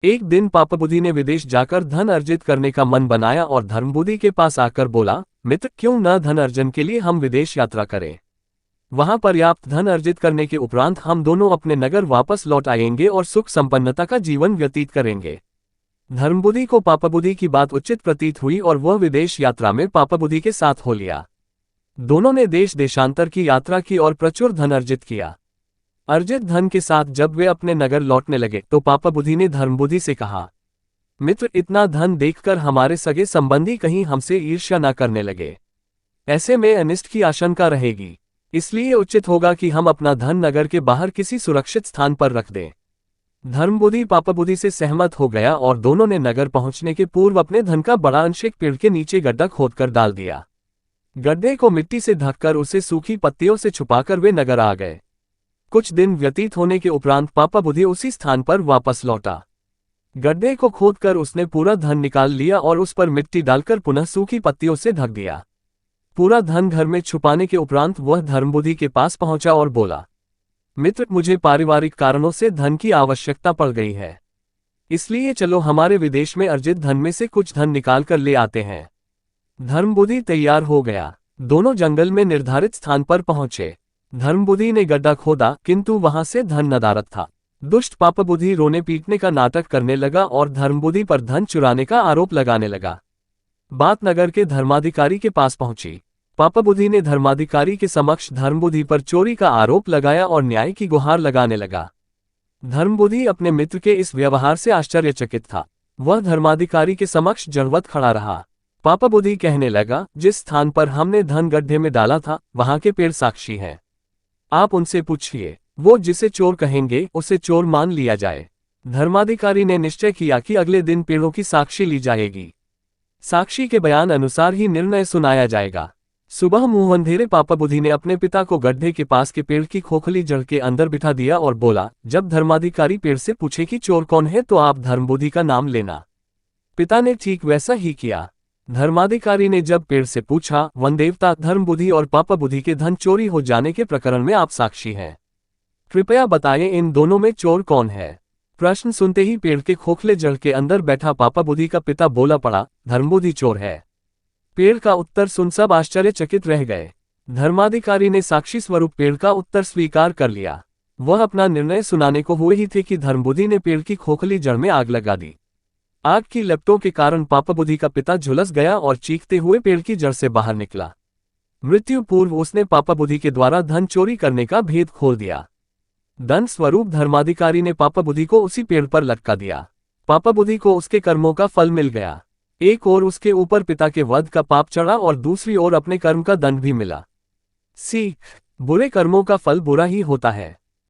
एक दिन पापा बुद्धि ने विदेश जाकर धन अर्जित करने का मन बनाया और धर्मबुद्धि के पास आकर बोला, मित्र, क्यों न धन अर्जन के लिए हम विदेश यात्रा करें। वहां पर्याप्त धन अर्जित करने के उपरांत हम दोनों अपने नगर वापस लौट आएंगे और सुख संपन्नता का जीवन व्यतीत करेंगे। धर्मबुद्धि को पापा बुद्धि की बात उचित प्रतीत हुई और वह विदेश यात्रा में पापा बुद्धि के साथ हो लिया। दोनों ने देश देशांतर की यात्रा की और प्रचुर धन अर्जित किया। अर्जित धन के साथ जब वे अपने नगर लौटने लगे तो पापा बुद्धि ने धर्मबुद्धि से कहा, मित्र, इतना धन देखकर हमारे सगे संबंधी कहीं हमसे ईर्ष्या न करने लगे। ऐसे में अनिष्ट की आशंका रहेगी, इसलिए उचित होगा कि हम अपना धन नगर के बाहर किसी सुरक्षित स्थान पर रख दें। धर्मबुद्धि पापा बुद्धि से सहमत हो गया और दोनों ने नगर पहुंचने के पूर्व अपने धन का बड़ा अंश एक पेड़ के नीचे गड्ढा खोदकर डाल दिया। गड्ढे को मिट्टी से ढककर उसे सूखी पत्तियों से छुपाकर वे नगर आ गए। कुछ दिन व्यतीत होने के उपरांत पापा बुद्धि उसी स्थान पर वापस लौटा। गड्ढे को खोदकर उसने पूरा धन निकाल लिया और उस पर मिट्टी डालकर पुनः सूखी पत्तियों से ढक दिया। पूरा धन घर में छुपाने के उपरांत वह धर्मबुद्धि के पास पहुंचा और बोला, मित्र, मुझे पारिवारिक कारणों से धन की आवश्यकता पड़ गई है, इसलिए चलो हमारे विदेश में अर्जित धन में से कुछ धन निकाल कर ले आते हैं। धर्मबुद्धि तैयार हो गया। दोनों जंगल में निर्धारित स्थान पर पहुंचे। धर्मबुद्धि ने गड्ढा खोदा, किंतु वहां से धन नदारद था। दुष्ट पापा बुद्धि रोने पीटने का नाटक करने लगा और धर्मबुद्धि पर धन चुराने का आरोप लगाने लगा। बात नगर के धर्माधिकारी के पास पहुंची। पापा बुद्धि ने धर्माधिकारी के समक्ष धर्मबुद्धि पर चोरी का आरोप लगाया और न्याय की गुहार लगाने लगा। धर्मबुद्धि अपने मित्र के इस व्यवहार से आश्चर्यचकित था। वह धर्माधिकारी के समक्ष जड़वत खड़ा रहा। पापा बुद्धि कहने लगा, जिस स्थान पर हमने धन गड्ढे में डाला था वहां के पेड़ साक्षी हैं। आप उनसे पूछिए, वो जिसे चोर कहेंगे उसे चोर मान लिया जाए। धर्माधिकारी ने निश्चय किया कि अगले दिन पेड़ों की साक्षी ली जाएगी। साक्षी के बयान अनुसार ही निर्णय सुनाया जाएगा। सुबह मुंह अंधेरे पापा बुद्धि ने अपने पिता को गड्ढे के पास के पेड़ की खोखली जड़ के अंदर बिठा दिया और बोला, जब धर्माधिकारी पेड़ से पूछे कि चोर कौन है तो आप धर्मबुद्धि का नाम लेना। पिता ने ठीक वैसा ही किया। धर्माधिकारी ने जब पेड़ से पूछा, वन देवता, धर्मबुद्धि और पापा बुद्धि के धन चोरी हो जाने के प्रकरण में आप साक्षी हैं। कृपया बताएं इन दोनों में चोर कौन है। प्रश्न सुनते ही पेड़ के खोखले जड़ के अंदर बैठा पापा बुद्धि का पिता बोला पड़ा, धर्मबुद्धि चोर है। पेड़ का उत्तर सुन सब आश्चर्यचकित रह गए। धर्माधिकारी ने साक्षी स्वरूप पेड़ का उत्तर स्वीकार कर लिया। वह अपना निर्णय सुनाने को हुए ही थे कि धर्मबुद्धि ने पेड़ की खोखली जड़ में आग लगा दी। आग की लपटों के कारण पापा बुद्धि का पिता झुलस गया और चीखते हुए पेड़ की जड़ से बाहर निकला। मृत्यु पूर्व उसने पापा बुद्धि के द्वारा धन चोरी करने का भेद खोल दिया। दंड स्वरूप धर्माधिकारी ने पापा बुद्धि को उसी पेड़ पर लटका दिया। पापा बुद्धि को उसके कर्मों का फल मिल गया। एक ओर उसके ऊपर पिता के वध का पाप चढ़ा और दूसरी ओर अपने कर्म का दंड भी मिला। सीख, बुरे कर्मों का फल बुरा ही होता है।